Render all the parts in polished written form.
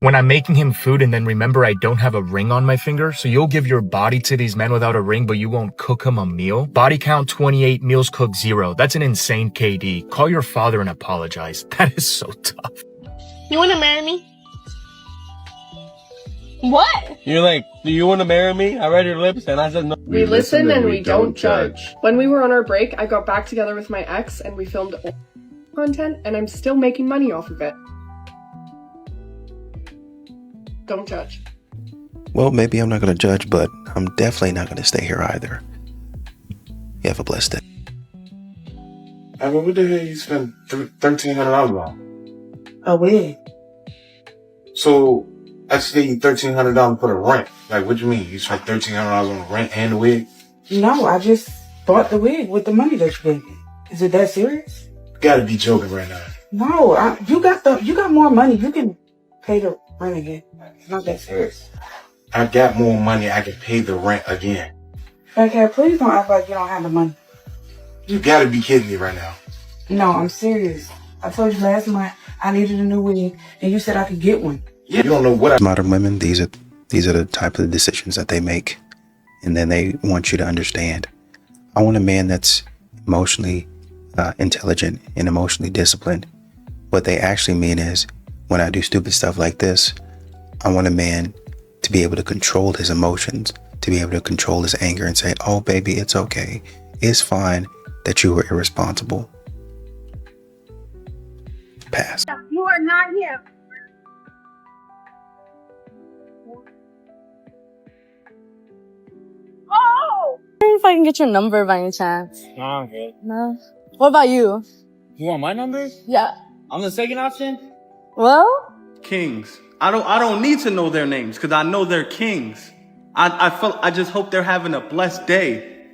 when I'm making him food and then remember I don't have a ring on my finger, so you'll give your body to these men without a ring, but you won't cook him a meal? Body count 28, meals cooked 0. That's an insane KD. Call your father and apologize. That is so tough. You wanna marry me? What? You're like, do you want to marry me? I read your lips and I said no. We listen and we don't judge. When we were on our break, I got back together with my ex and we filmed content, and I'm still making money off of it. Don't judge. Well, maybe I'm not going to judge, but I'm definitely not going to stay here either. You have a blessed day. I mean, what the hell you spend $1,300 on? A wig. So, I paid $1,300 for the rent. Like, what do you mean? You spent $1,300 on the rent and the wig? No, I just bought the wig with the money that you gave me. Is it that serious? You gotta be joking right now. No, you got more money. You can pay the rent again. It's not that serious. I got more money. I can pay the rent again. Okay, please don't act like you don't have the money. You gotta be kidding me right now. No, I'm serious. I told you last month I needed a new wig, and you said I could get one. You don't know what Modern women, these are the type of decisions that they make, and then they want you to understand. I want a man that's emotionally intelligent and emotionally disciplined. What they actually mean is, when I do stupid stuff like this, I want a man to be able to control his emotions, to be able to control his anger and say, oh baby, it's okay. It's fine that you were irresponsible. Pass. You are not here. Oh! I don't know if I can get your number by any chance. Nah, I'm good. No. What about you? You want my number? Yeah. I'm the second option? Well? Kings. I don't need to know their names because I know they're kings. I just hope they're having a blessed day.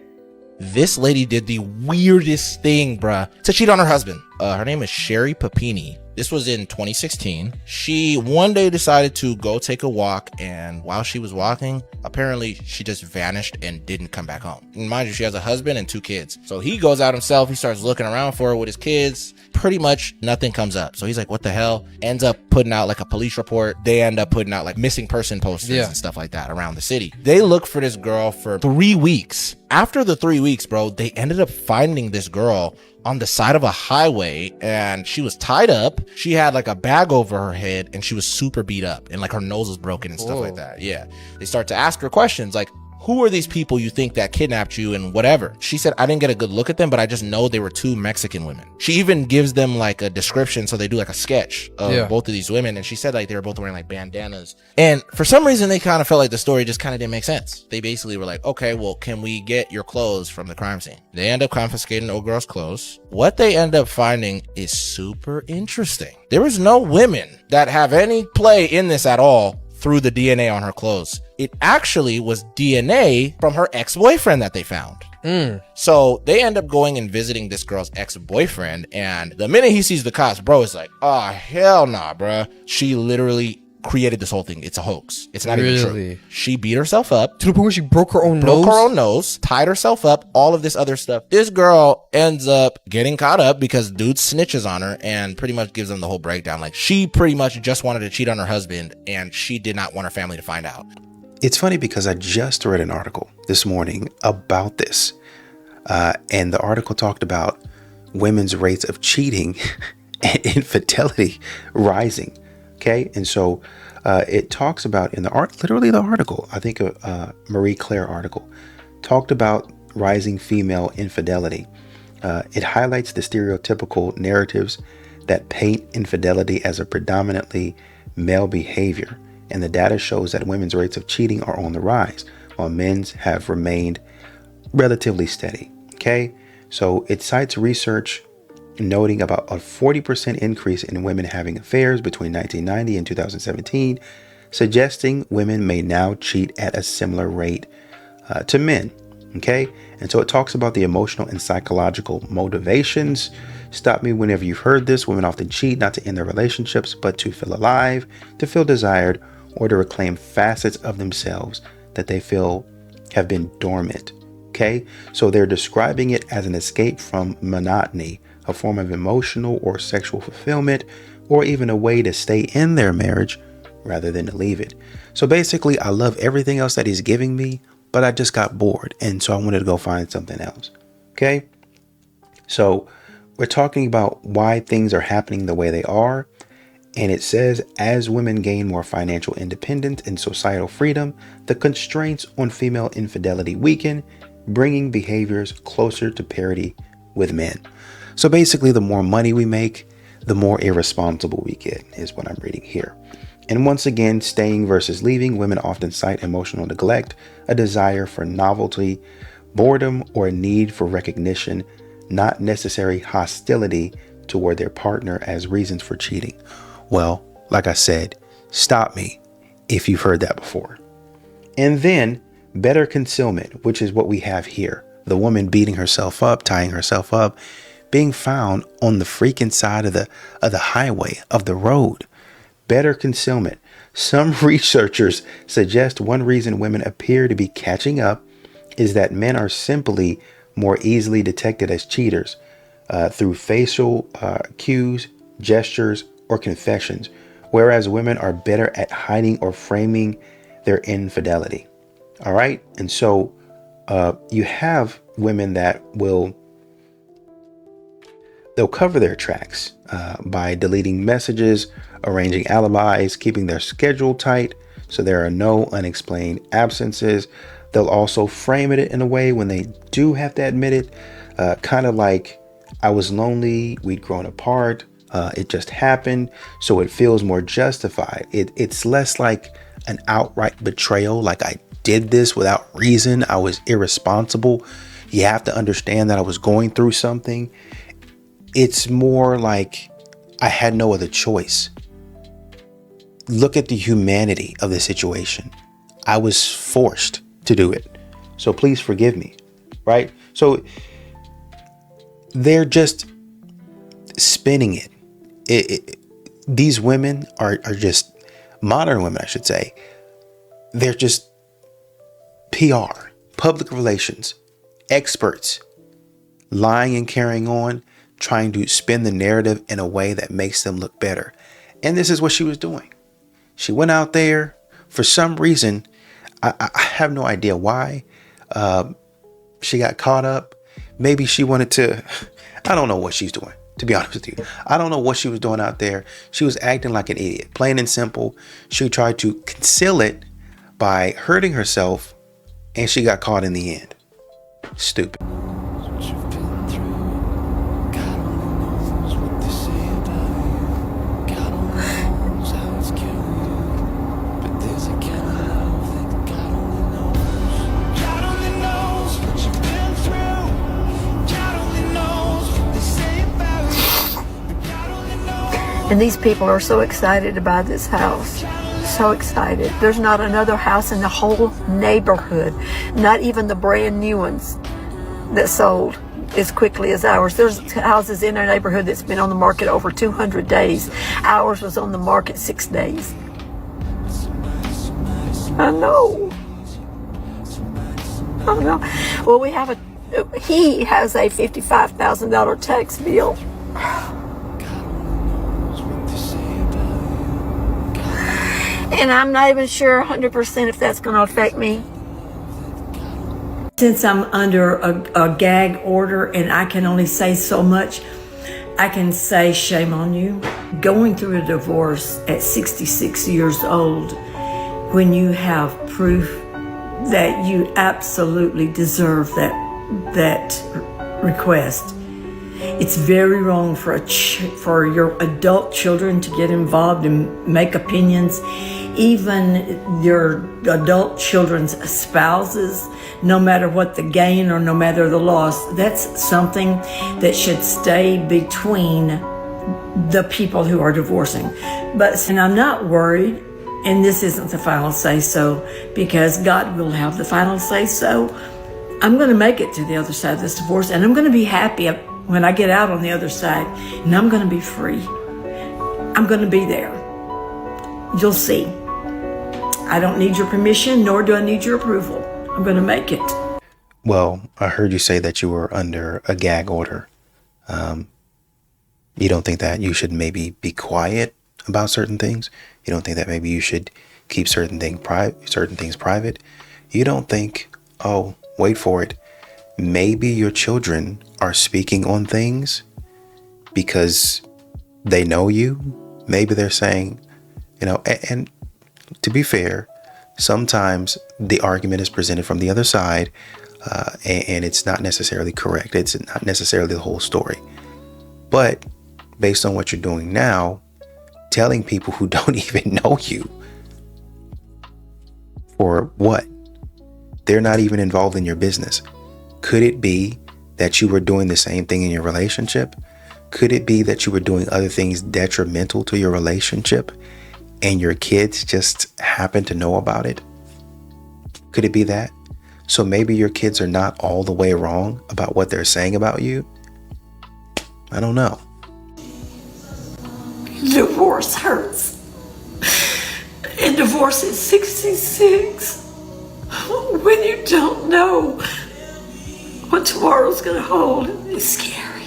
This lady did the weirdest thing, bruh, to cheat on her husband. Her name is Sherry Papini. This was in 2016. She one day decided to go take a walk, and while she was walking, apparently she just vanished and didn't come back home. And mind you, she has a husband and 2 kids. So he goes out himself, he starts looking around for her with his kids. Pretty much nothing comes up. So he's like, what the hell? Ends up putting out like a police report. They end up putting out like missing person posters and stuff like that around the city. They look for this girl for 3 weeks. After the 3 weeks, bro, they ended up finding this girl on the side of a highway, and she was tied up. She had like a bag over her head, and she was super beat up, and like her nose was broken and stuff like that. Yeah. They start to ask her questions like, who are these people you think that kidnapped you and whatever? She said, I didn't get a good look at them, but I just know they were 2 Mexican women. She even gives them like a description. So they do like a sketch of both of these women. And she said like they were both wearing like bandanas. And for some reason, they kind of felt like the story just kind of didn't make sense. They basically were like, okay, well, can we get your clothes from the crime scene? They end up confiscating old girl's clothes. What they end up finding is super interesting. There was no women that have any play in this at all through the DNA on her clothes. It actually was DNA from her ex-boyfriend that they found. So they end up going and visiting this girl's ex-boyfriend, and the minute he sees the cops, bro is like, oh hell nah, bruh. She literally created this whole thing. It's a hoax. It's not even true. She beat herself up to the point where she broke her own nose, tied herself up, all of this other stuff. This girl ends up getting caught up because dude snitches on her and pretty much gives them the whole breakdown. Like, she pretty much just wanted to cheat on her husband, and she did not want her family to find out. It's funny because I just read an article this morning about this. And the article talked about women's rates of cheating and infidelity rising. Okay. And so it talks about in the literally the article, I think a Marie Claire article talked about rising female infidelity. It highlights the stereotypical narratives that paint infidelity as a predominantly male behavior. And the data shows that women's rates of cheating are on the rise, while men's have remained relatively steady. Okay, so it cites research noting about a 40% increase in women having affairs between 1990 and 2017, suggesting women may now cheat at a similar rate to men. Okay, and so it talks about the emotional and psychological motivations. Stop me whenever you've heard this. Women often cheat not to end their relationships, but to feel alive, to feel desired, or to reclaim facets of themselves that they feel have been dormant. Okay, so they're describing it as an escape from monotony, a form of emotional or sexual fulfillment, or even a way to stay in their marriage rather than to leave it. So basically, I love everything else that he's giving me, but I just got bored. And so I wanted to go find something else. Okay. So we're talking about why things are happening the way they are. And it says, as women gain more financial independence and societal freedom, the constraints on female infidelity weaken, bringing behaviors closer to parity with men. So basically, the more money we make, the more irresponsible we get, is what I'm reading here. And once again, staying versus leaving, women often cite emotional neglect, a desire for novelty, boredom, or a need for recognition, not necessary hostility toward their partner as reasons for cheating. Well, like I said, stop me if you've heard that before. And then better concealment, which is what we have here. The woman beating herself up, tying herself up, being found on the freaking side of the highway, of the road. Better concealment. Some researchers suggest one reason women appear to be catching up is that men are simply more easily detected as cheaters through facial cues, gestures, or confessions, whereas women are better at hiding or framing their infidelity. All right. And so you have women that they'll cover their tracks by deleting messages, arranging alibis, keeping their schedule tight so there are no unexplained absences. They'll also frame it in a way when they do have to admit it, kind of like, I was lonely, we'd grown apart, it just happened, so it feels more justified. It's less like an outright betrayal, like I did this without reason, I was irresponsible. You have to understand that I was going through something. It's more like I had no other choice. Look at the humanity of the situation. I was forced to do it. So please forgive me, right? So they're just spinning it. These women are just, modern women, I should say, they're just PR, public relations, experts, lying and carrying on, trying to spin the narrative in a way that makes them look better. And this is what she was doing. She went out there for some reason. I have no idea why. She got caught up. Maybe she wanted to, I don't know what she's doing, to be honest with you. I don't know what she was doing out there. She was acting like an idiot, plain and simple. She tried to conceal it by hurting herself, and she got caught in the end. Stupid. And these people are so excited to buy this house. So excited. There's not another house in the whole neighborhood, not even the brand new ones, that sold as quickly as ours. There's houses in our neighborhood that's been on the market over 200 days. Ours was on the market 6 days. I know. Well, he has a $55,000 tax bill. And I'm not even sure 100% if that's going to affect me. Since I'm under a gag order and I can only say so much, I can say shame on you. Going through a divorce at 66 years old, when you have proof that you absolutely deserve that request. It's very wrong for your adult children to get involved and make opinions. Even your adult children's spouses, no matter what the gain or no matter the loss, that's something that should stay between the people who are divorcing. And I'm not worried, and this isn't the final say-so, because God will have the final say-so. I'm going to make it to the other side of this divorce, and I'm going to be happy when I get out on the other side, and I'm going to be free. I'm going to be there. You'll see. I don't need your permission, nor do I need your approval. I'm going to make it. Well, I heard you say that you were under a gag order. You don't think that you should maybe be quiet about certain things. You don't think that maybe you should keep certain things private. You don't think, oh, wait for it, maybe your children are speaking on things because they know you. Maybe they're saying, and to be fair, sometimes the argument is presented from the other side, and it's not necessarily correct. It's not necessarily the whole story. But based on what you're doing now, telling people who don't even know you, for what? They're not even involved in your business. Could it be that you were doing the same thing in your relationship? Could it be that you were doing other things detrimental to your relationship and your kids just happen to know about it? Could it be that? So maybe your kids are not all the way wrong about what they're saying about you? I don't know. Divorce hurts. And divorce at 66, when you don't know what tomorrow's gonna hold, is scary.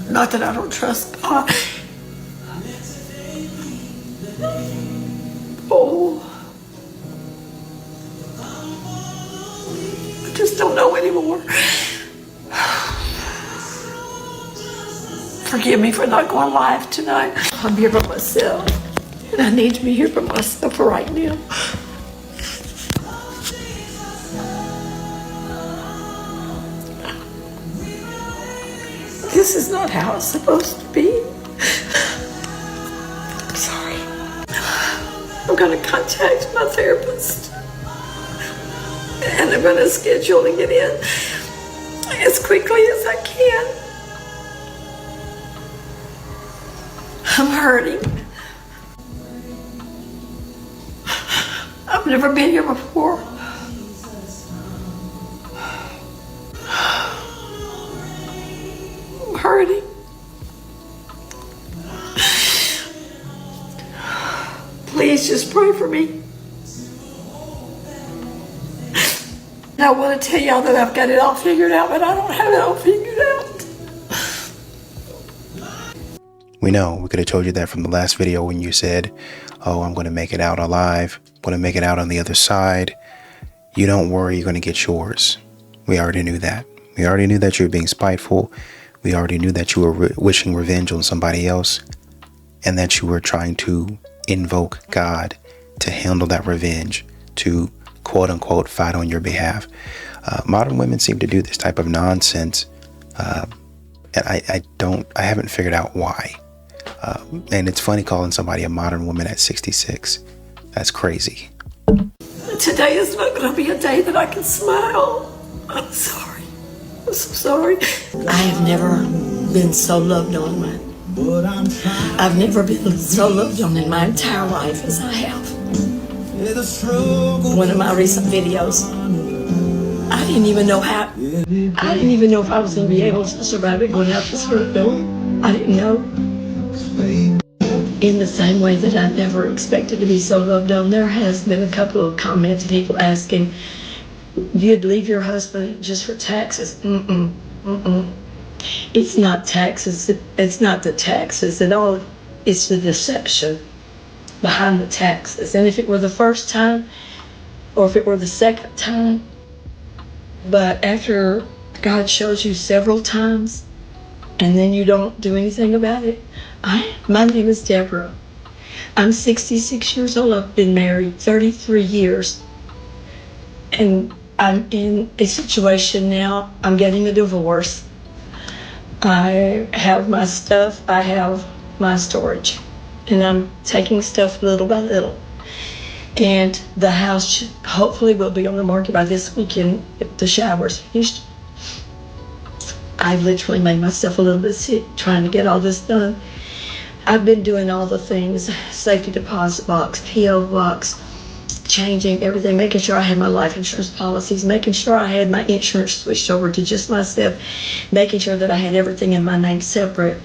Not that I don't trust God. Oh, I just don't know anymore. Forgive me for not going live tonight. I'm here by myself, and I need to be here by myself right now. This is not how it's supposed to be. I'm sorry. I'm going to contact my therapist, and I'm going to schedule to get in as quickly as I can. I'm hurting. I've never been here before. I'm hurting. Please just pray for me. I want to tell y'all that I've got it all figured out, but I don't have it all figured out. We know we could have told you that from the last video when you said, oh, I'm going to make it out alive. I'm going to make it out on the other side. You don't worry, you're going to get yours. We already knew that. We already knew that you were being spiteful. We already knew that you were wishing revenge on somebody else, and that you were trying to invoke God to handle that revenge, to quote unquote fight on your behalf. Modern women seem to do this type of nonsense, and I haven't figured out why. And it's funny calling somebody a modern woman at 66. That's crazy. Today is not going to be a day that I can smile. I'm sorry. I'm so sorry. I have never been so loved on. I've never been so loved on in my entire life as I have. One of my recent videos, I didn't even know if I was going to be able to survive it going out this front door. I didn't know. In the same way that I never expected to be so loved on, there has been a couple of comments, people asking, you'd leave your husband just for taxes. It's not taxes. It's not the taxes at all. It's the deception behind the taxes. And if it were the first time, or if it were the second time, but after God shows you several times, and then you don't do anything about it. My name is Deborah. I'm 66 years old. I've been married 33 years. And I'm in a situation now. I'm getting a divorce. I have my stuff. I have my storage. And I'm taking stuff little by little. And the house hopefully will be on the market by this weekend if the shower's finished. I've literally made myself a little bit sick trying to get all this done. I've been doing all the things, safety deposit box, P.O. box, changing everything, making sure I had my life insurance policies, making sure I had my insurance switched over to just myself, making sure that I had everything in my name separate.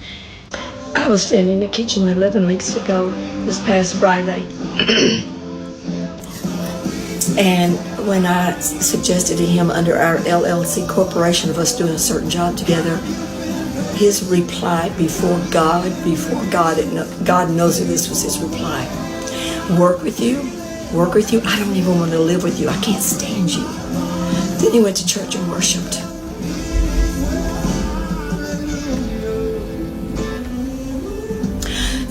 I was standing in the kitchen 11 weeks ago, this past Friday. And when I suggested to him under our LLC corporation of us doing a certain job together, his reply before God, God knows that this was his reply. Work with you? I don't even want to live with you. I can't stand you. Then he went to church and worshiped.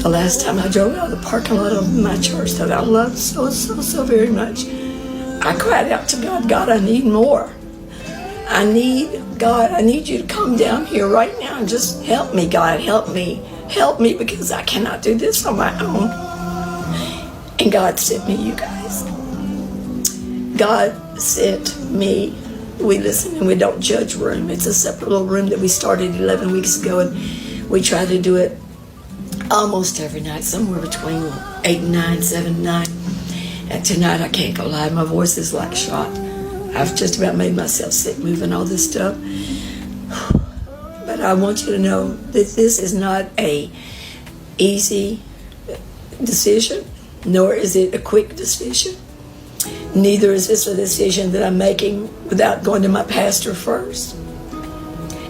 The last time I drove out of the parking lot of my church that I loved so very much, I cried out to God, God, I need more. I need you to come down here right now and just help me, God, help me, because I cannot do this on my own. And God sent me, you guys. God sent me. We listen and we don't judge room. It's a separate little room that we started 11 weeks ago, and we try to do it almost every night, somewhere between 8 and 9, 7 and 9. And tonight, I can't go lie, my voice is like shot. I've just about made myself sick moving all this stuff. But I want you to know that this is not a easy decision, nor is it a quick decision. Neither is this a decision that I'm making without going to my pastor first.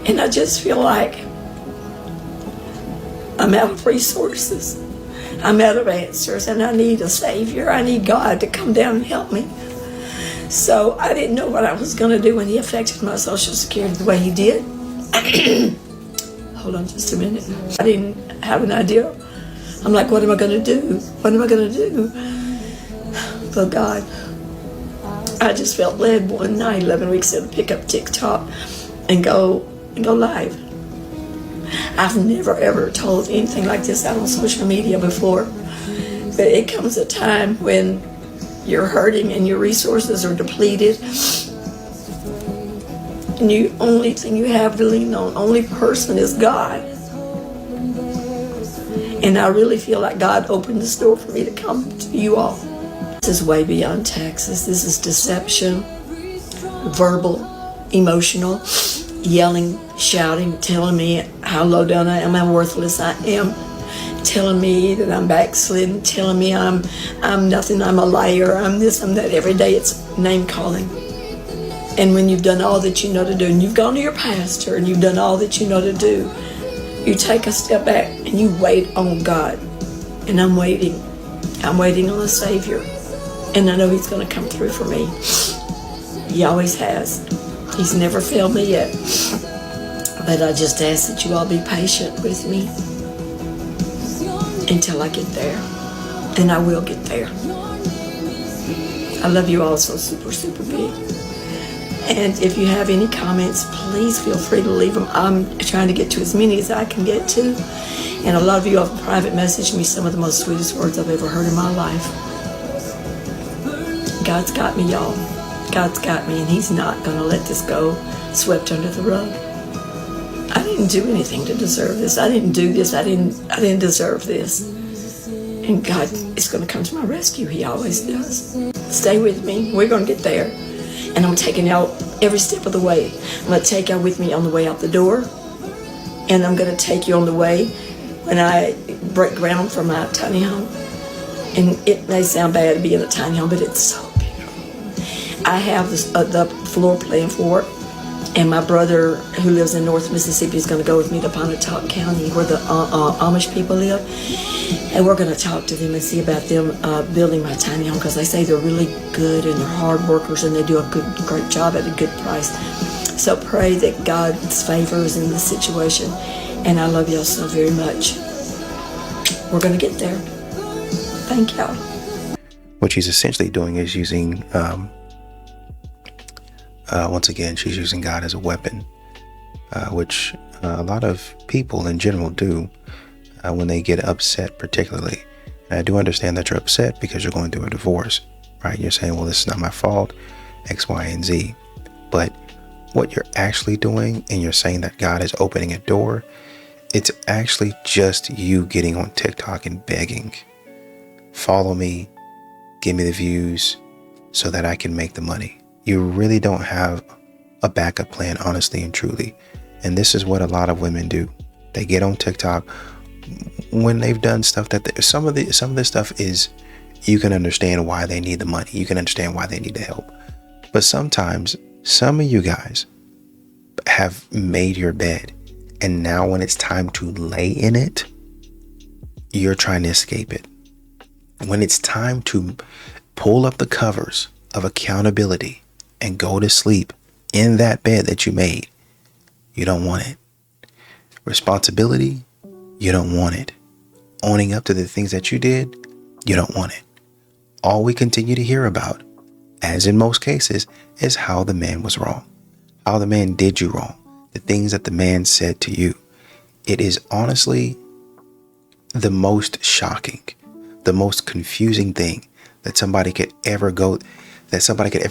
And I just feel like I'm out of resources. I'm out of answers, and I need a Savior. I need God to come down and help me. So I didn't know what I was going to do when he affected my Social Security the way he did. Hold on just a minute. I didn't have an idea. I'm like, what am I going to do? What am I going to do? But God, I just felt led one night, 11 weeks ago, to pick up TikTok and go live. I've never ever told anything like this out on social media before, but it comes a time when you're hurting and your resources are depleted, and the only thing you have to lean on, only person, is God. And I really feel like God opened this door for me to come to you all. This is way beyond taxes. This is deception, verbal, emotional, yelling, shouting, telling me how low down I am, how worthless I am, telling me that I'm backslidden, telling me I'm nothing, I'm a liar, I'm this, I'm that. Every day it's name calling. And when you've done all that you know to do, and you've gone to your pastor and you've done all that you know to do, you take a step back and you wait on God. And I'm waiting. I'm waiting on a Savior. And I know he's going to come through for me. He always has. He's never failed me yet. But I just ask that you all be patient with me until I get there. And I will get there. I love you all so super, super big. And if you have any comments, please feel free to leave them. I'm trying to get to as many as I can get to. And a lot of you have private messaged me some of the most sweetest words I've ever heard in my life. God's got me, y'all. God's got me, and he's not going to let this go swept under the rug. I didn't do anything to deserve this. I didn't do this. I didn't deserve this. And God is going to come to my rescue. He always does. Stay with me. We're going to get there. And I'm taking y'all every step of the way. I'm going to take y'all with me on the way out the door. And I'm going to take you on the way when I break ground for my tiny home. And it may sound bad to be in a tiny home, but it's so beautiful. I have the floor plan for it. And my brother, who lives in North Mississippi, is going to go with me to Pontotoc County, where the Amish people live. And we're going to talk to them and see about them building my tiny home, because they say they're really good and they're hard workers and they do a great job at a good price. So pray that God's favor is in this situation. And I love y'all so very much. We're going to get there. Thank y'all. What she's essentially doing is using, once again, she's using God as a weapon, which a lot of people in general do when they get upset particularly. And I do understand that you're upset because you're going through a divorce, right? You're saying, well, this is not my fault, X, Y, and Z. But what you're actually doing, and you're saying that God is opening a door, it's actually just you getting on TikTok and begging, follow me, give me the views so that I can make the money. You really don't have a backup plan, honestly and truly. And this is what a lot of women do. They get on TikTok when they've done stuff that some of this stuff is, you can understand why they need the money. You can understand why they need the help. But sometimes some of you guys have made your bed, And now when it's time to lay in it, you're trying to escape it. When it's time to pull up the covers of accountability and go to sleep in that bed that you made, you don't want it. Responsibility, you don't want it. Owning up to the things that you did, you don't want it. All we continue to hear about, as in most cases, is how the man was wrong, how the man did you wrong, the things that the man said to you. It is honestly the most shocking, the most confusing thing that somebody could ever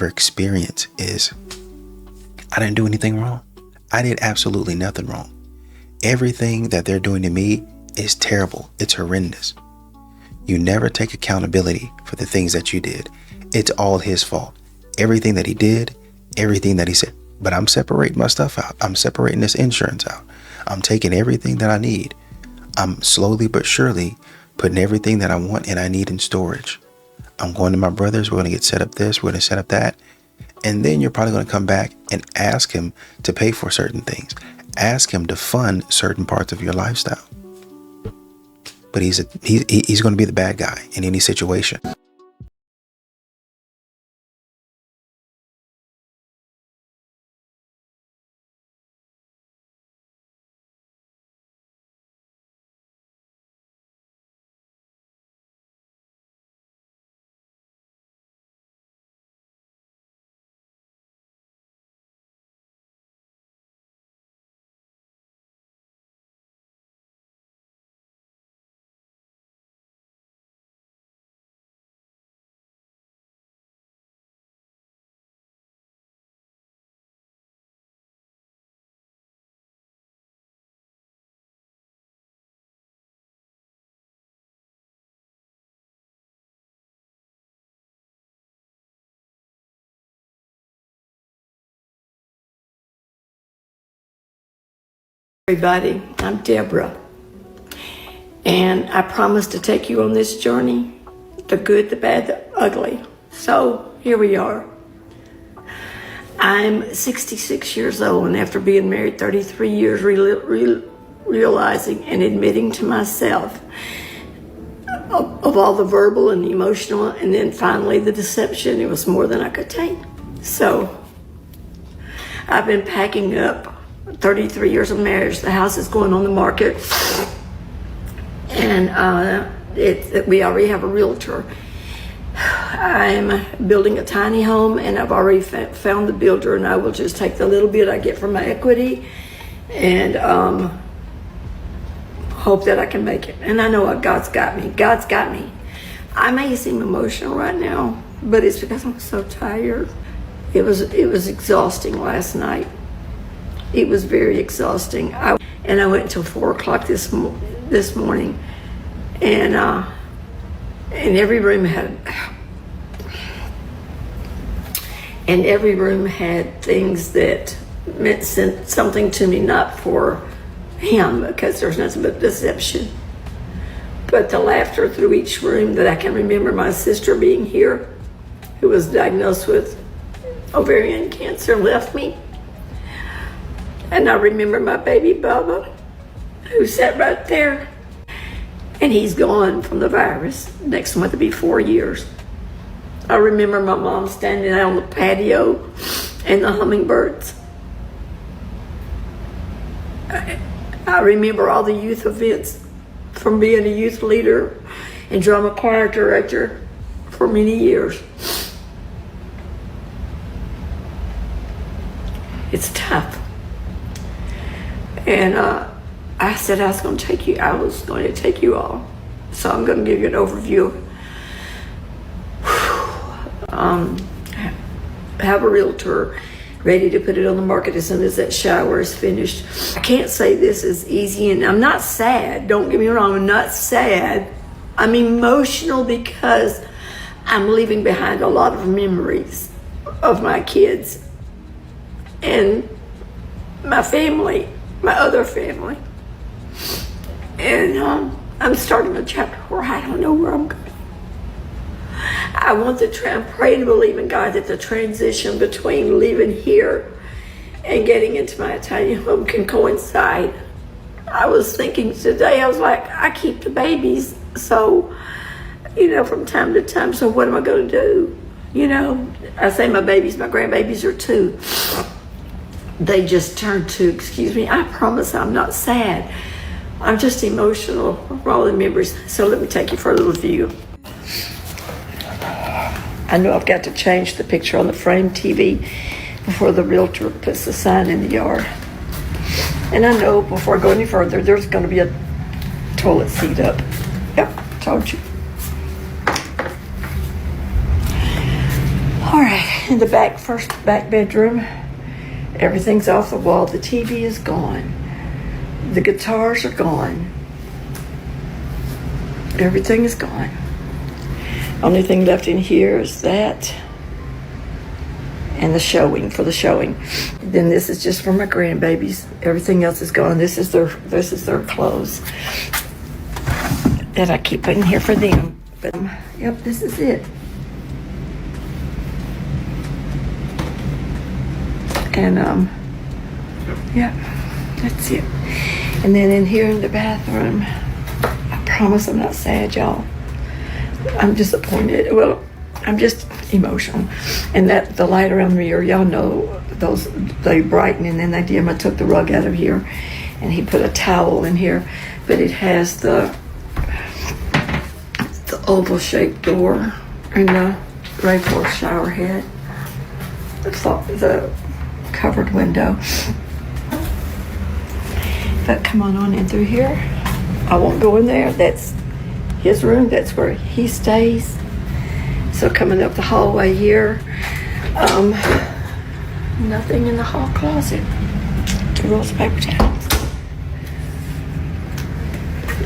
experience is, I didn't do anything wrong. I did absolutely nothing wrong. Everything that they're doing to me is terrible. It's horrendous. You never take accountability for the things that you did. It's all his fault. Everything that he did, everything that he said. But I'm separating my stuff out. I'm separating this insurance out. I'm taking everything that I need. I'm slowly but surely putting everything that I want and I need in storage. I'm going to my brother's. We're going to get set up this. We're going to set up that. And then you're probably going to come back and ask him to pay for certain things. Ask him to fund certain parts of your lifestyle. But he's going to be the bad guy in any situation. Everybody, I'm Deborah, and I promised to take you on this journey, the good, the bad, the ugly. So here we are. I'm 66 years old, and after being married 33 years, realizing and admitting to myself of all the verbal and emotional, and then finally the deception, it was more than I could take. So I've been packing up. 33 years of marriage. The house is going on the market, and we already have a realtor. I'm building a tiny home, and I've already found the builder, and I will just take the little bit I get from my equity and hope that I can make it. And I know what God's got me. God's got me. I may seem emotional right now, but it's because I'm so tired. It was exhausting last night. It was very exhausting. I went until 4 o'clock this morning, and every room had things that meant something to me, not for him, because there's nothing but deception. But the laughter through each room that I can remember my sister being here, who was diagnosed with ovarian cancer, left me. And I remember my baby Bubba, who sat right there. And he's gone from the virus. Next month will be 4 years. I remember my mom standing out on the patio and the hummingbirds. I remember all the youth events from being a youth leader and drama choir director for many years. It's tough. And I said I was going to take you all. So I'm going to give you an overview. Have a realtor ready to put it on the market as soon as that shower is finished. I can't say this is easy, and I'm not sad. Don't get me wrong, I'm not sad. I'm emotional because I'm leaving behind a lot of memories of my kids and my family, my other family. And I'm starting a chapter where I don't know where I'm going. I want to try and pray and believe in God that the transition between leaving here and getting into my tiny home can coincide I was thinking today, I was like, I keep the babies, so, from time to time, so what am I going to do? I say my babies, my grandbabies are 2. They just turned 2, excuse me. I promise I'm not sad. I'm just emotional for all the memories. So let me take you for a little view. I know I've got to change the picture on the frame TV before the realtor puts the sign in the yard. And I know before I go any further, there's going to be a toilet seat up. Yep, told you. All right, in the first back bedroom, everything's off the wall. The TV is gone. The guitars are gone. Everything is gone. Only thing left in here is that and the showing, for the showing. Then this is just for my grandbabies. Everything else is gone. This is their clothes that I keep in here for them. But yep, this is it. And yeah, that's it. And then in here in the bathroom, I promise I'm not sad, y'all. I'm disappointed. Well, I'm just emotional. And that the light around the mirror, y'all know those, they brighten and then they dim. I took the rug out of here and he put a towel in here, but it has the oval shaped door and the rainforest shower head. The covered window. But come on in through here. I won't go in there. That's his room. That's where he stays. So coming up the hallway here, nothing in the hall closet. 2 rolls of paper towels.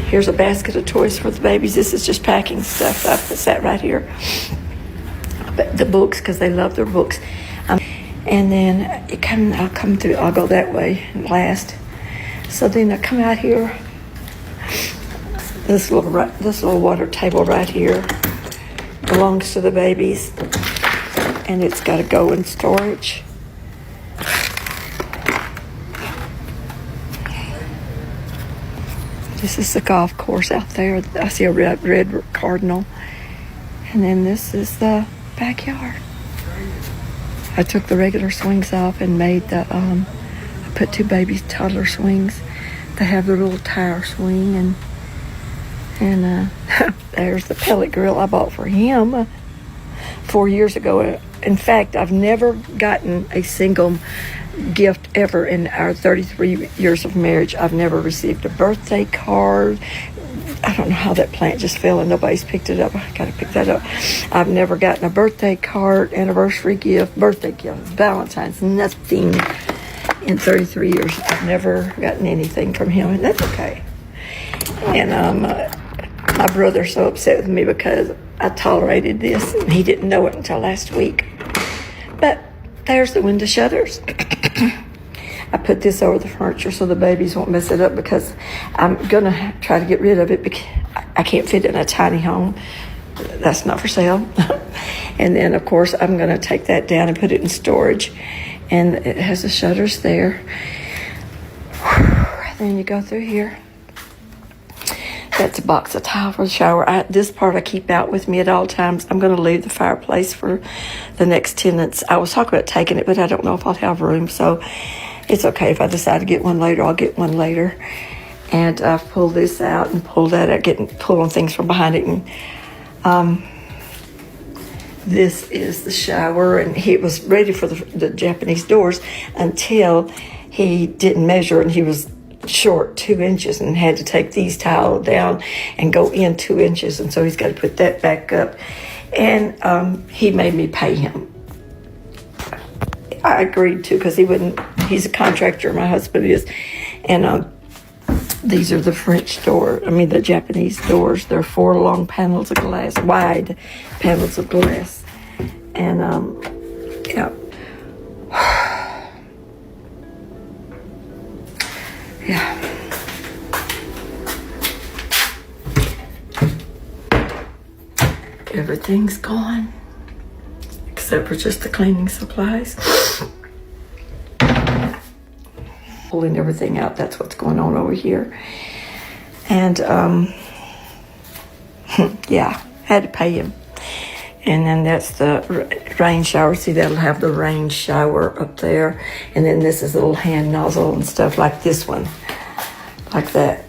Here's a basket of toys for the babies. This is just packing stuff. I put that right here. The books, because they love their books. And then I'll come through. I'll go that way last. So then I come out here. This little water table right here belongs to the babies, and it's got to go in storage. This is the golf course out there. I see a red cardinal, and then this is the backyard. I took the regular swings off and made I put 2 baby toddler swings. They have their little tire swing, and there's the pellet grill I bought for him 4 years ago. In fact, I've never gotten a single gift ever in our 33 years of marriage. I've never received a birthday card. I don't know how that plant just fell and nobody's picked it up. I gotta pick that up. I've never gotten a birthday card, anniversary gift, birthday gift, Valentine's, nothing in 33 years. I've never gotten anything from him, and that's okay. And my brother's so upset with me because I tolerated this, and he didn't know it until last week. But there's the window shutters. I put this over the furniture so the babies won't mess it up, because I'm going to try to get rid of it because I can't fit it in a tiny home. That's not for sale. And then, of course, I'm going to take that down and put it in storage. And it has the shutters there. Then you go through here. That's a box of tile for the shower. This part I keep out with me at all times. I'm going to leave the fireplace for the next tenants. I was talking about taking it, but I don't know if I'll have room. So it's okay if I decide to get one later. I'll get one later. And I've pulled this out and pulled that out, pulling things from behind it. And this is the shower. And he was ready for the Japanese doors until he didn't measure, and he was short 2 inches and had to take these tile down and go in 2 inches, and so he's got to put that back up. And he made me pay him. I agreed to, because he's a contractor, my husband is. And these are the the Japanese doors. They're 4 long panels of glass, wide panels of glass. And yeah. Yeah. Everything's gone except for just the cleaning supplies. pulling everything out. That's what's going on over here. And yeah, had to pay him. And then that's the rain shower. See, that'll have the rain shower up there. And then this is a little hand nozzle and stuff like this one, like that.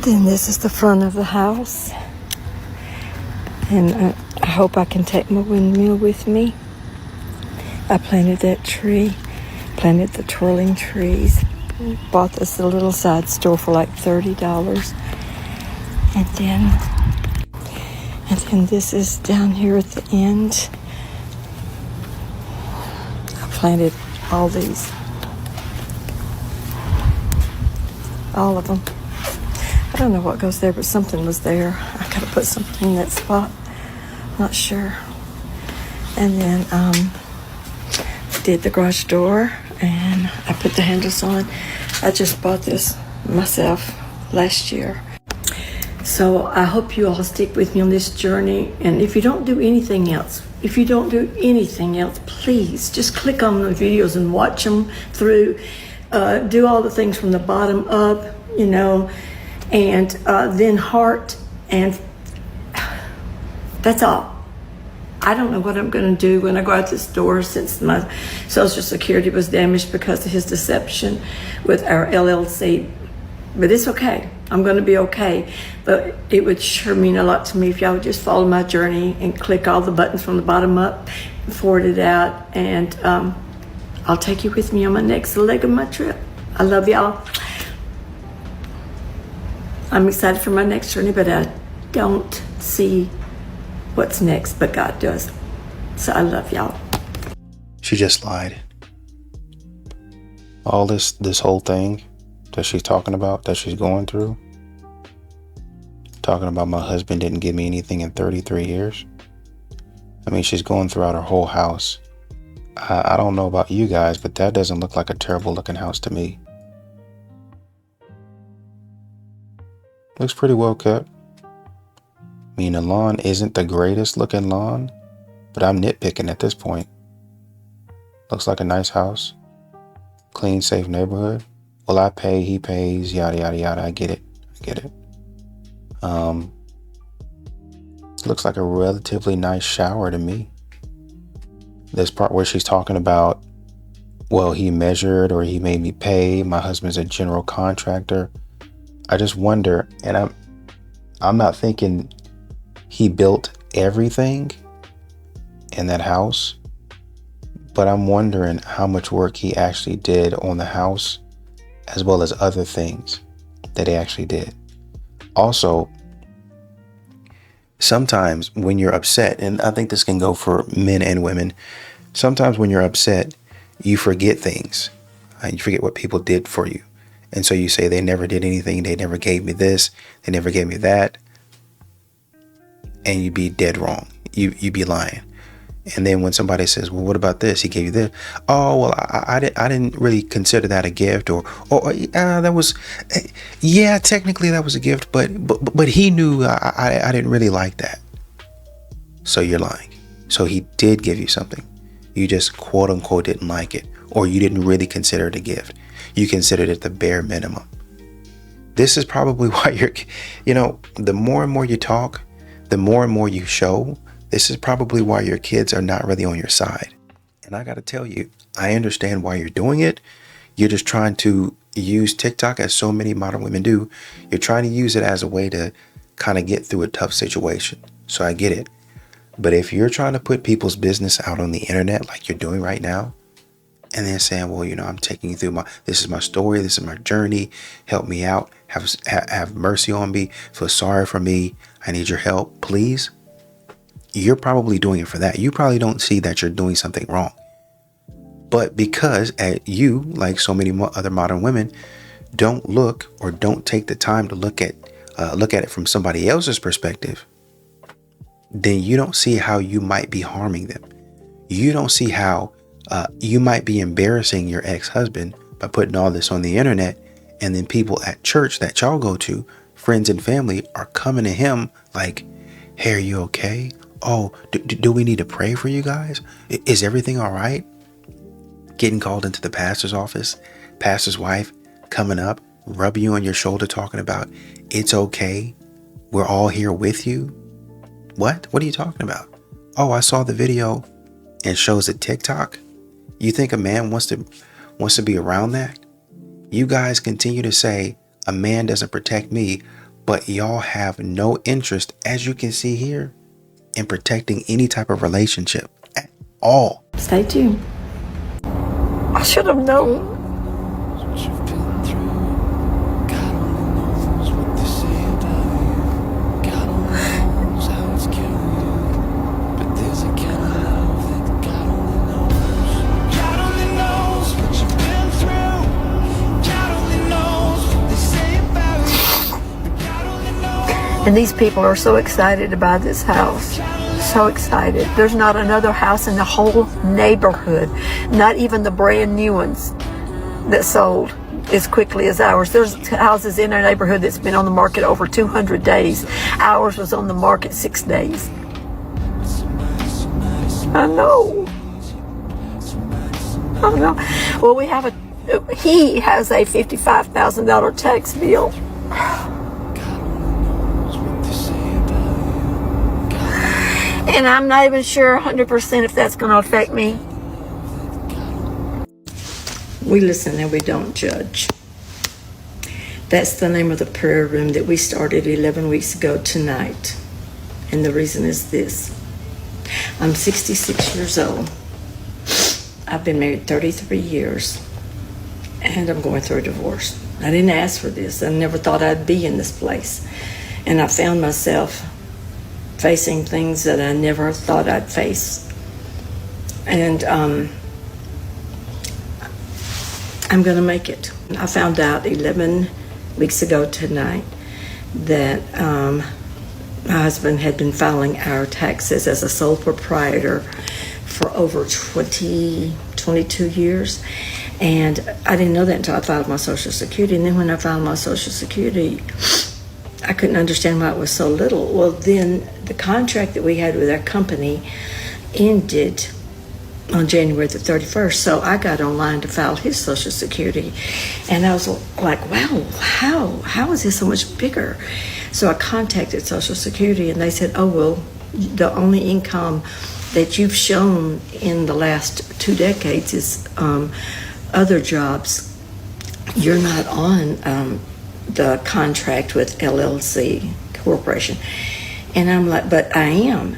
Then this is the front of the house. And I hope I can take my windmill with me. I planted that tree, planted the twirling trees, bought this little side store for like $30. And then this is down here at the end. I planted all these. All of them. I don't know what goes there, but something was there. I gotta put something in that spot. Not sure. And then did the garage door and I put the handles on. I just bought this myself last year. So I hope you all stick with me on this journey. And if you don't do anything else, please just click on the videos and watch them through. Do all the things from the bottom up, you know, and then heart, and that's all. I don't know what I'm going to do when I go out this door, since my Social Security was damaged because of his deception with our LLC. But it's okay. I'm going to be okay. But it would sure mean a lot to me if y'all would just follow my journey and click all the buttons from the bottom up, forward it out, and I'll take you with me on my next leg of my trip. I love y'all. I'm excited for my next journey, but I don't see what's next, but God does. So I love y'all. She just lied. All this whole thing that she's talking about, that she's going through, talking about my husband didn't give me anything in 33 years. I mean, she's going throughout her whole house. I don't know about you guys, but that doesn't look like a terrible looking house to me. Looks pretty well kept. I mean, the lawn isn't the greatest looking lawn, but I'm nitpicking at this point. Looks like a nice house. Clean, safe neighborhood. Well, I pay, he pays, yada, yada, yada. I get it. Looks like a relatively nice shower to me. This part where she's talking about, well, he measured or he made me pay. My husband's a general contractor. I just wonder, and I'm not thinking he built everything in that house, but I'm wondering how much work he actually did on the house, as well as other things that he actually did. Also, sometimes when you're upset, and I think this can go for men and women, sometimes when you're upset, you forget things. You forget what people did for you. And so you say, they never did anything. They never gave me this. They never gave me that. And you'd be dead wrong. You'd be lying. And then when somebody says, well, what about this? He gave you this. Oh, well, I didn't really consider that a gift. Or that was, yeah, technically that was a gift. But he knew I didn't really like that. So you're lying. So he did give you something. You just quote unquote didn't like it. Or you didn't really consider it a gift. You considered it the bare minimum. This is probably why the more and more you talk, the more and more you show, this is probably why your kids are not really on your side. And I got to tell you, I understand why you're doing it. You're just trying to use TikTok, as so many modern women do. You're trying to use it as a way to kind of get through a tough situation. So I get it. But if you're trying to put people's business out on the internet like you're doing right now, and then saying, well, I'm taking you through this is my story, this is my journey, help me out, have mercy on me, feel sorry for me, I need your help, please. You're probably doing it for that. You probably don't see that you're doing something wrong. But because you, like so many other modern women, don't look or don't take the time to look at it from somebody else's perspective, then you don't see how you might be harming them. You don't see how you might be embarrassing your ex-husband by putting all this on the internet, and then people at church that y'all go to friends and family are coming to him like, hey, are you okay? Oh, do we need to pray for you guys? Is everything all right? Getting called into the pastor's office, pastor's wife coming up, rubbing you on your shoulder, talking about, it's okay. We're all here with you. What? What are you talking about? Oh, I saw the video and shows it TikTok. You think a man wants to be around that? You guys continue to say a man doesn't protect me, but y'all have no interest, as you can see here, in protecting any type of relationship at all. Stay tuned. I should have known. And these people are so excited about this house. So excited. There's not another house in the whole neighborhood, not even the brand new ones, that sold as quickly as ours. There's houses in our neighborhood that's been on the market over 200 days. Ours was on the market 6 days. I know. I know. Well, he has a $55,000 tax bill. And I'm not even sure 100% if that's going to affect me. We listen and we don't judge. That's the name of the prayer room that we started 11 weeks ago tonight. And the reason is this. I'm 66 years old. I've been married 33 years. And I'm going through a divorce. I didn't ask for this. I never thought I'd be in this place. And I found myself facing things that I never thought I'd face. And I'm going to make it. I found out 11 weeks ago tonight that my husband had been filing our taxes as a sole proprietor for over 22 years. And I didn't know that until I filed my Social Security. And then when I filed my Social Security, I couldn't understand why it was so little. Well, then the contract that we had with our company ended on January the 31st. So I got online to file his Social Security. And I was like, wow, how is this so much bigger? So I contacted Social Security and they said, oh, well, the only income that you've shown in the last 2 decades is other jobs. You're not on the contract with LLC Corporation. And I'm like, but I am.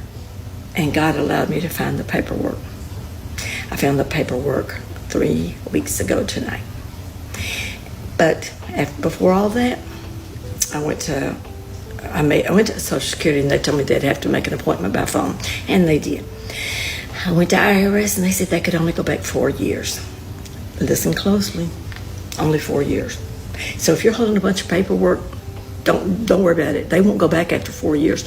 And God allowed me to find the paperwork. I found the paperwork 3 weeks ago tonight. But before all that, I went to Social Security and they told me they'd have to make an appointment by phone. And they did. I went to IRS and they said they could only go back 4 years. Listen closely, only 4 years. So if you're holding a bunch of paperwork, don't worry about it. They won't go back after 4 years.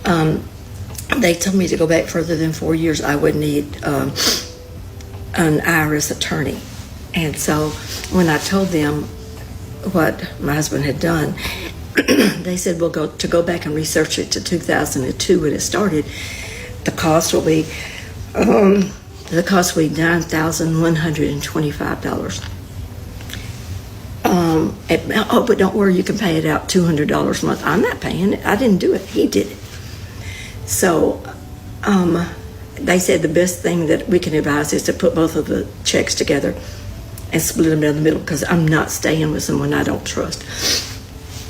They told me to go back further than 4 years, I would need an IRS attorney. And so when I told them what my husband had done, they said, well, go back and research it to 2002 when it started. The cost will be $9,125. But don't worry, you can pay it out $200 a month. I'm not paying it. I didn't do it. He did it. So they said the best thing that we can advise is to put both of the checks together and split them down the middle, because I'm not staying with someone I don't trust.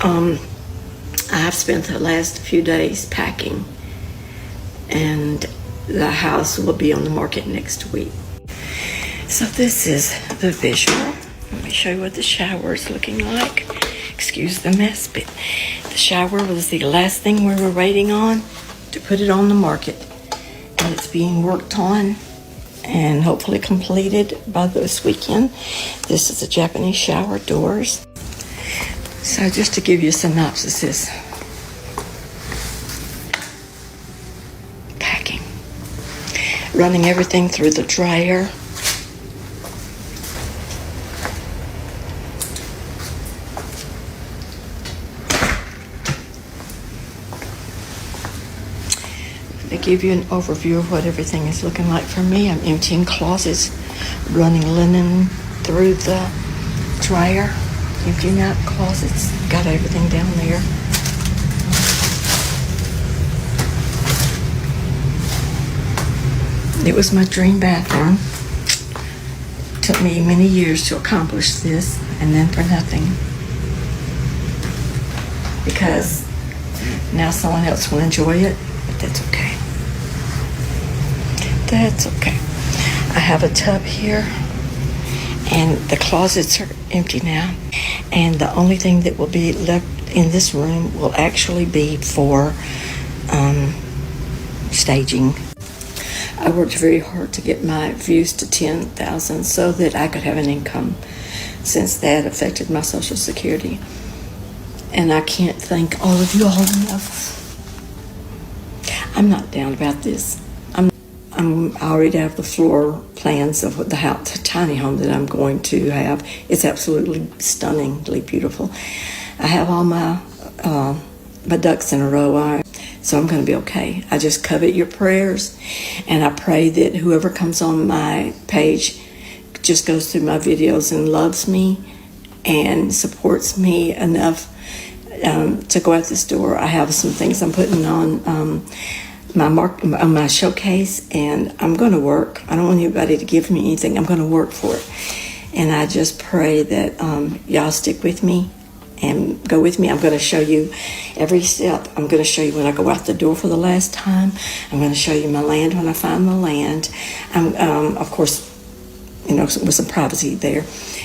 I've spent the last few days packing, and the house will be on the market next week. So this is the visual. Let me show you what the shower is looking like. Excuse the mess, but the shower was the last thing we were waiting on to put it on the market. And it's being worked on and hopefully completed by this weekend. This is the Japanese shower doors. So just to give you a synopsis, packing. Running everything through the dryer. give you an overview of what everything is looking like for me. I'm emptying closets, running linen through the dryer, emptying out closets, got everything down there. It was my dream bathroom. Took me many years to accomplish this, and then for nothing. Because now someone else will enjoy it, but that's okay. That's okay. I have a tub here, and the closets are empty now. And the only thing that will be left in this room will actually be for staging. I worked very hard to get my views to 10,000 so that I could have an income, since that affected my Social Security. And I can't thank all of you all enough. I'm not down about this. I already have the floor plans of what the house, the tiny home that I'm going to have. It's absolutely stunningly beautiful. I have all my ducks in a row, so I'm going to be okay. I just covet your prayers, and I pray that whoever comes on my page just goes through my videos and loves me and supports me enough to go out this door. I have some things I'm putting on my showcase, and I'm going to work. I don't want anybody to give me anything. I'm going to work for it. And I just pray that y'all stick with me and go with me. I'm going to show you every step. I'm going to show you when I go out the door for the last time. I'm going to show you my land when I find the land. Of course, with some privacy there.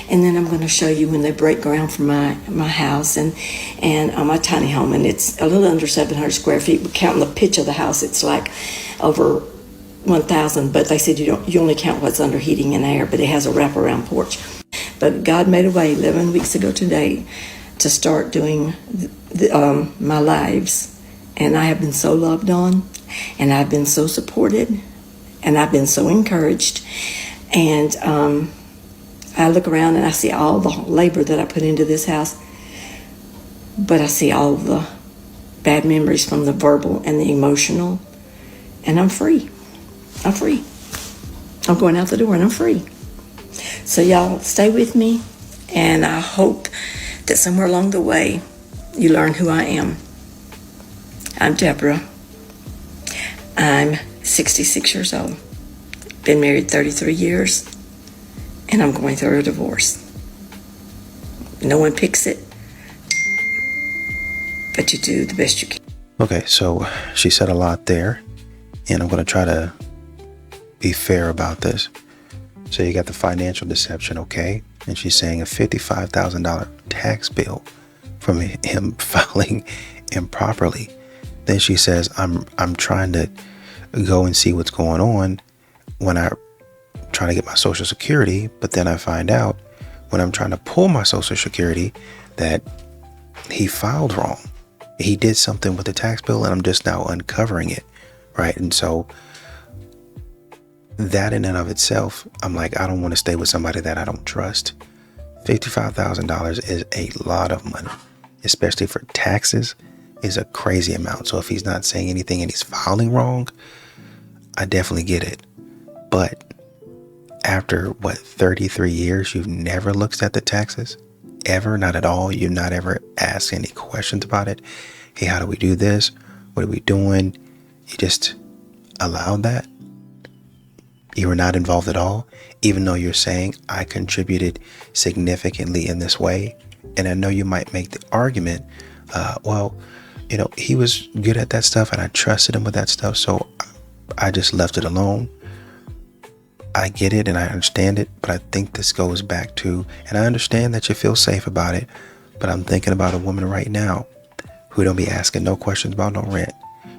And then I'm going to show you when they break ground for my house and my tiny home. And it's a little under 700 square feet. But counting the pitch of the house, it's like over 1,000. But they said you only count what's under heating and air. But it has a wraparound porch. But God made a way 11 weeks ago today to start doing my lives. And I have been so loved on. And I've been so supported. And I've been so encouraged. And I look around and I see all the labor that I put into this house, but I see all the bad memories from the verbal and the emotional, and I'm free. I'm free. I'm going out the door and I'm free. So y'all stay with me, and I hope that somewhere along the way you learn who I am. I'm Deborah. I'm 66 years old. Been married 33 years, and I'm going through a divorce. No one picks it, but you do the best you can. Okay, so she said a lot there, and I'm going to try to be fair about this. So you got the financial deception, okay? And she's saying a $55,000 tax bill from him filing improperly. Then she says, I'm trying to go and see what's going on when I'm trying to get my Social Security, but then I find out when I'm trying to pull my Social Security that he filed wrong. He did something with the tax bill, and I'm just now uncovering it, right? And so that in and of itself, I'm like, I don't want to stay with somebody that I don't trust. $55,000 is a lot of money, especially for taxes, is a crazy amount. So if he's not saying anything and he's filing wrong, I definitely get it. But after 33 years, you've never looked at the taxes? Ever? Not at all? You've not ever asked any questions about it? Hey, how do we do this? What are we doing? You just allowed that? You were not involved at all? Even though you're saying I contributed significantly in this way? And I know you might make the argument, he was good at that stuff and I trusted him with that stuff, so I just left it alone. I get it and I understand it, but I think this goes back to, and I understand that you feel safe about it, but I'm thinking about a woman right now who don't be asking no questions about no rent.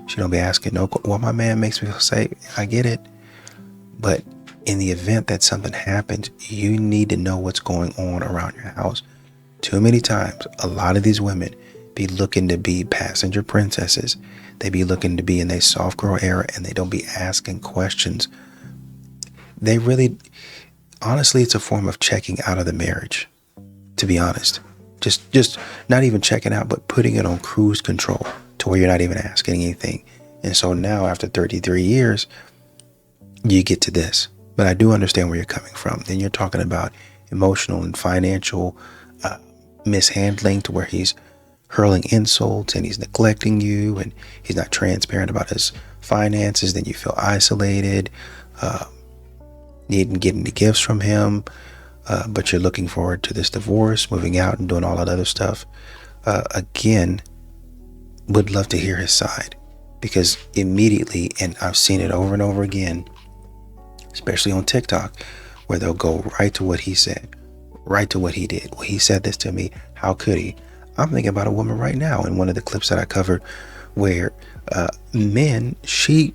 She don't be asking well, my man makes me feel safe. I get it. But in the event that something happens, you need to know what's going on around your house. Too many times, a lot of these women be looking to be passenger princesses. They be looking to be in their soft girl era, and they don't be asking questions. They really, honestly, it's a form of checking out of the marriage, to be honest. Just not even checking out, but putting it on cruise control to where you're not even asking anything. And so now after 33 years, you get to this. But I do understand where you're coming from. Then you're talking about emotional and financial mishandling to where he's hurling insults and he's neglecting you and he's not transparent about his finances. Then you feel isolated. You didn't get any gifts from him, but you're looking forward to this divorce, moving out and doing all that other stuff. Again, would love to hear his side, because immediately, and I've seen it over and over again, especially on TikTok, where they'll go right to what he said, right to what he did. Well, he said this to me. How could he? I'm thinking about a woman right now in one of the clips that I covered where she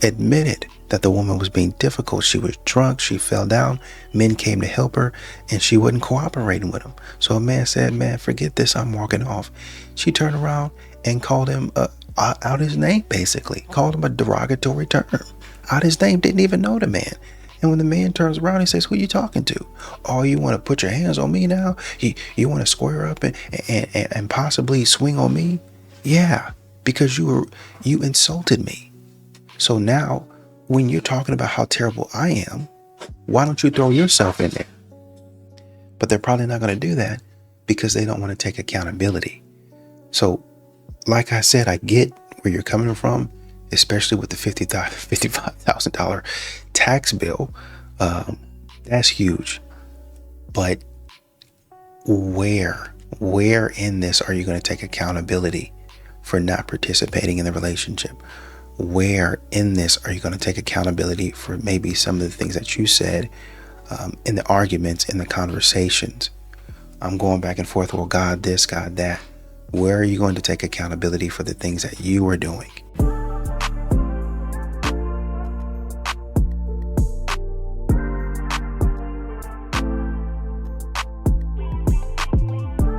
admitted that the woman was being difficult. She was drunk. She fell down. Men came to help her and she wasn't cooperating with him. So a man said, man, forget this. I'm walking off. She turned around and called him out his name, basically. Called him a derogatory term. Out his name. Didn't even know the man. And when the man turns around, he says, who are you talking to? Oh, you want to put your hands on me now? You want to square up and possibly swing on me? Yeah, because you insulted me. So now, when you're talking about how terrible I am, why don't you throw yourself in there? But they're probably not going to do that because they don't want to take accountability. So, like I said, I get where you're coming from, especially with the $55,000 tax bill. That's huge. But where in this are you going to take accountability for not participating in the relationship? Where in this are you going to take accountability for maybe some of the things that you said in the arguments, in the conversations? I'm going back and forth, well, God this, God that. Where are you going to take accountability for the things that you are doing?